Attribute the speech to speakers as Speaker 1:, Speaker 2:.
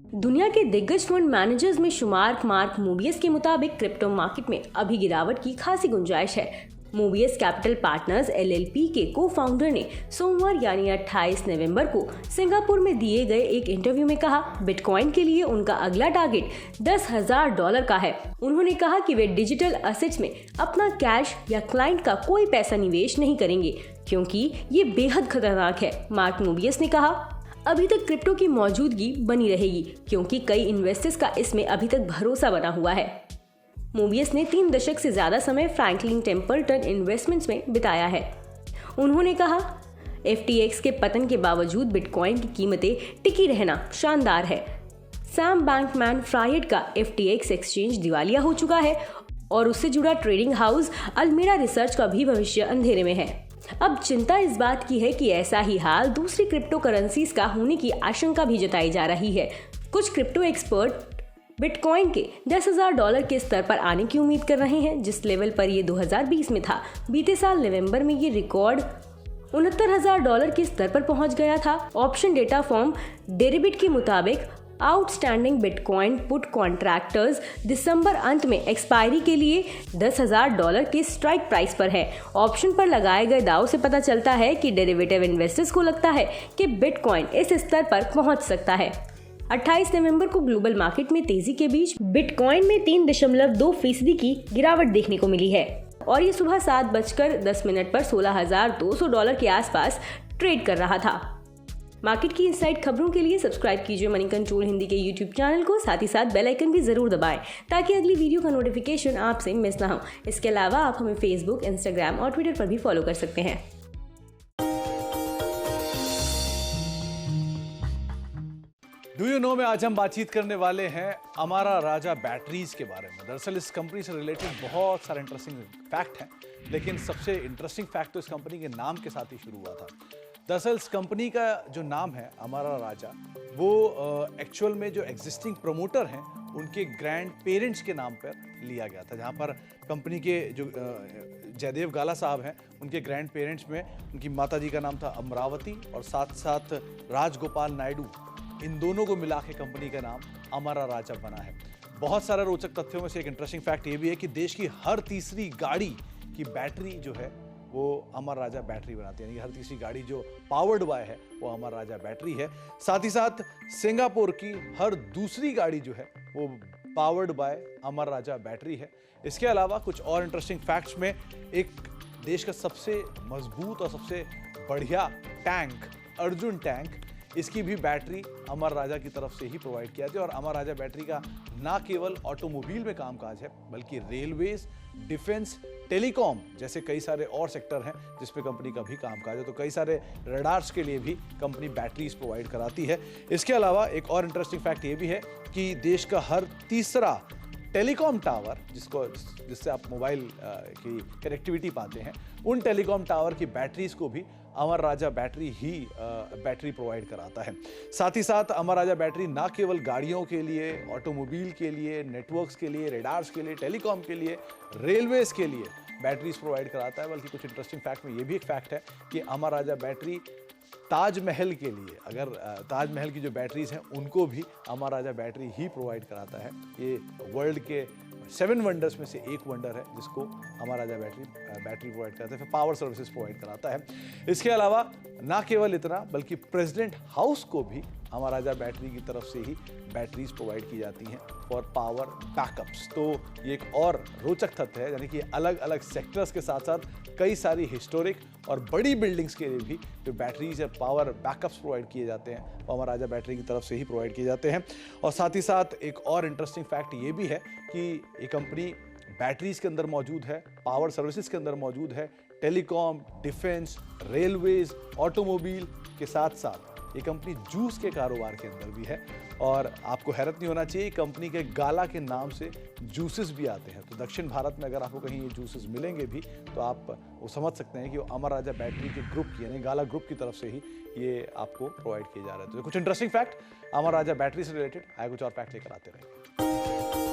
Speaker 1: दुनिया के दिग्गज फंड मैनेजर्स में शुमार मार्क मोबियस के मुताबिक क्रिप्टो मार्केट में अभी गिरावट की खासी गुंजाइश है। मोबियस कैपिटल पार्टनर्स एलएलपी के को फाउंडर ने सोमवार यानी 28 नवंबर को सिंगापुर में दिए गए एक इंटरव्यू में कहा, बिटकॉइन के लिए उनका अगला टारगेट $10,000 का है। उन्होंने कहा कि वे डिजिटल असेट्स में अपना कैश या क्लाइंट का कोई पैसा निवेश नहीं करेंगे क्योंकि ये बेहद खतरनाक है। मार्क मोबियस ने कहा, अभी तक क्रिप्टो की मौजूदगी बनी रहेगी क्योंकि कई इन्वेस्टर्स का इसमें अभी तक भरोसा बना हुआ है। मोबियस ने 3 दशक से ज्यादा समय फ्रैंकलिन टेम्पल्टन इन्वेस्टमेंट्स में बिताया है। उन्होंने कहा, FTX के पतन के बावजूद बिटकॉइन की कीमतें टिकी रहना शानदार है। सैम बैंकमैन-फ्राइड का FTX एक्सचेंज दिवालिया हो चुका है और उससे जुड़ा ट्रेडिंग हाउस अल्मेडा रिसर्च का भी भविष्य अंधेरे में है। अब चिंता इस बात की है कि ऐसा ही हाल दूसरी क्रिप्टो करेंसीज का होने की आशंका भी जताई जा रही है। कुछ क्रिप्टो एक्सपर्ट बिटकॉइन के $10,000 के स्तर पर आने की उम्मीद कर रहे हैं, जिस लेवल पर ये 2020 में था। बीते साल नवंबर में ये रिकॉर्ड $69,000 के स्तर पर पहुंच गया था। ऑप्शन डेटा फर्म डेरिबिट के मुताबिक आउटस्टैंडिंग बिटकॉइन पुट कॉन्ट्रैक्टर्स दिसंबर अंत में एक्सपायरी के लिए $10,000 के स्ट्राइक प्राइस पर है। ऑप्शन पर लगाए गए दावों से पता चलता है कि डेरिवेटिव इन्वेस्टर्स को लगता है कि बिटकॉइन इस स्तर पर पहुंच सकता है। 28 नवंबर को ग्लोबल मार्केट में तेजी के बीच बिटकॉइन में 3.2% की गिरावट देखने को मिली है और ये सुबह 7:10 पर $16,200 के आसपास ट्रेड कर रहा था। मार्केट की इनसाइड खबरों के लिए सब्सक्राइब कीजिए मनी कंट्रोल हिंदी के यूट्यूब चैनल को, साथ ही साथ बेल आइकन भी जरूर दबाएं ताकि अगली वीडियो का नोटिफिकेशन आपसे मिस ना हो। इसके अलावा आप हमें फेसबुक, इंस्टाग्राम और ट्विटर पर भी फॉलो कर सकते हैं।
Speaker 2: डू यू नो में आज हम बातचीत करने वाले हैं अमारा राजा बैटरीज के बारे में। दरअसल इस कंपनी से रिलेटेड बहुत सारे इंटरेस्टिंग फैक्ट हैं, लेकिन सबसे इंटरेस्टिंग फैक्ट तो इस कंपनी के नाम के साथ ही शुरू हुआ था। दरअसल इस कंपनी का जो नाम है अमारा राजा, वो एक्चुअल में जो एग्जिस्टिंग प्रमोटर हैं उनके ग्रैंड पेरेंट्स के नाम पर लिया गया था। जहाँ पर कंपनी के जो जयदेव गाला साहब हैं, उनके ग्रैंड पेरेंट्स में उनकी माता जी का नाम था अमरावती और साथ साथ राजगोपाल नायडू, इन दोनों को मिला के कंपनी का नाम अमारा राजा बना है। बहुत सारे रोचक तथ्यों में से एक इंटरेस्टिंग फैक्ट ये भी है कि देश की हर तीसरी गाड़ी की बैटरी जो है वो अमारा राजा बैटरी बनाती है, यानी कि हर तीसरी गाड़ी जो पावर्ड बाय है वो अमारा राजा बैटरी है। साथ ही साथ सिंगापुर की हर दूसरी गाड़ी जो है वो powered by Amara Raja battery है। इसके अलावा कुछ और इंटरेस्टिंग फैक्ट्स में एक देश का सबसे मजबूत और सबसे बढ़िया टैंक अर्जुन टैंक, इसकी भी बैटरी अमर राजा की तरफ से ही प्रोवाइड किया जाती है। और अमर राजा बैटरी का ना केवल ऑटोमोबाइल में कामकाज है बल्कि रेलवेज, डिफेंस, टेलीकॉम जैसे कई सारे और सेक्टर हैं जिसपे कंपनी का भी कामकाज है। तो कई सारे रडार्स के लिए भी कंपनी बैटरीज प्रोवाइड कराती है। इसके अलावा एक और इंटरेस्टिंग फैक्ट ये भी है कि देश का हर तीसरा टेलीकॉम टावर जिससे आप मोबाइल की कनेक्टिविटी पाते हैं, उन टेलीकॉम टावर की बैटरीज को भी अमर राजा बैटरी ही बैटरी प्रोवाइड कराता है। साथ ही साथ अमर राजा बैटरी ना केवल गाड़ियों के लिए, ऑटोमोबाइल के लिए, नेटवर्क्स के लिए, रेडार्स के लिए, टेलीकॉम के लिए, रेलवेज के लिए बैटरीज प्रोवाइड कराता है, बल्कि कुछ इंटरेस्टिंग फैक्ट में ये भी एक फैक्ट है कि अमर राजा बैटरी ताजमहल के लिए, अगर ताजमहल की जो बैटरीज हैं उनको भी अमर राजा बैटरी ही प्रोवाइड कराता है। ये वर्ल्ड के 7 वंडर्स में से एक वंडर है जिसको अमर राजा बैटरी प्रोवाइड कराता है, फिर पावर सर्विसेज प्रोवाइड कराता है। इसके अलावा ना केवल इतना बल्कि प्रेसिडेंट हाउस को भी अमर राजा बैटरी की तरफ से ही बैटरीज प्रोवाइड की जाती हैं फॉर पावर बैकअप्स। तो ये एक और रोचक तथ्य है, यानी कि अलग अलग सेक्टर्स के साथ साथ कई सारी हिस्टोरिक और बड़ी बिल्डिंग्स के लिए भी जो बैटरीज या पावर बैकअप्स प्रोवाइड किए जाते हैं वो अमर राजा बैटरी की तरफ से ही प्रोवाइड किए जाते हैं। और साथ ही साथ एक और इंटरेस्टिंग फैक्ट ये भी है कि ये कंपनी बैटरीज के अंदर मौजूद है, पावर सर्विसेज के अंदर मौजूद है, टेलीकॉम, डिफेंस, रेलवेज, ऑटोमोबाइल के साथ साथ ये कंपनी जूस के कारोबार के अंदर भी है। और आपको हैरत नहीं होना चाहिए, कंपनी के गाला के नाम से जूसेस भी आते हैं। तो दक्षिण भारत में अगर आपको कहीं ये जूसेस मिलेंगे भी तो आप वो समझ सकते हैं कि वो अमर राजा बैटरी के ग्रुप की, यानी गाला ग्रुप की तरफ से ही ये आपको प्रोवाइड किए जा रहे हैं। तो कुछ इंटरेस्टिंग फैक्ट अमर राजा बैटरी से रिलेटेड आए, कुछ और फैक्ट लेकर आते रहेंगे।